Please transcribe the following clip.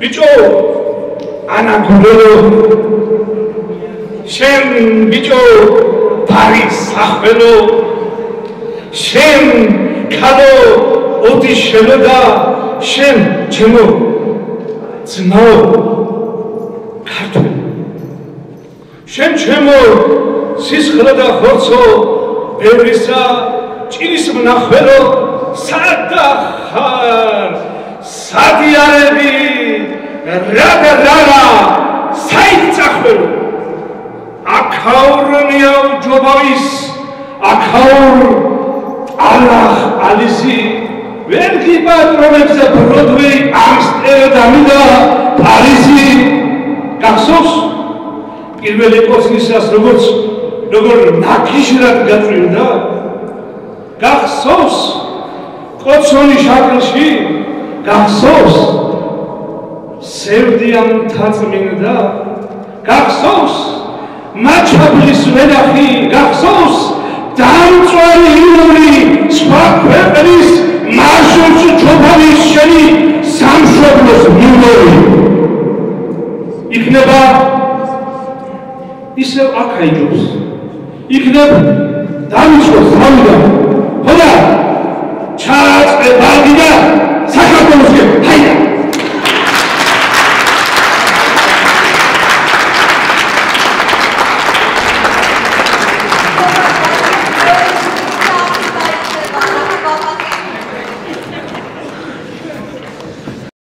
ბიჭო ანაგურელო შენ ბიჭო ფარის სახველო შენ ქალო ოდიშელო და შენ ჩემო ძმაო ქართველო შენ ჩემო სისხლო და ხორცო ბევრისა ჭირის მნახველო სადა ხარ სადიარები რა საიტწახველო აქაურნიავ ჯობავის აქაურ ალახ ალისი ვერ გიპატრონებს ბროდვეი ამსტერდამი და პარიზი გახსოვს პირველი კოსმოსის როგორ ნაკიშრად გაწვიმდა გახსოვს კოცონის შაკრში გახსოვს სევდიამ თაწმინდა გახსოვს მაჩაბლის ვენახი გახსოვს დამწვარი იური სხვა ქვეყნის მარშრუტს ჩოფანის შენი სამშობლოს მინდორი იქნება ისევ აქ აიჯობს იქნებ დამიწყოს თავიდან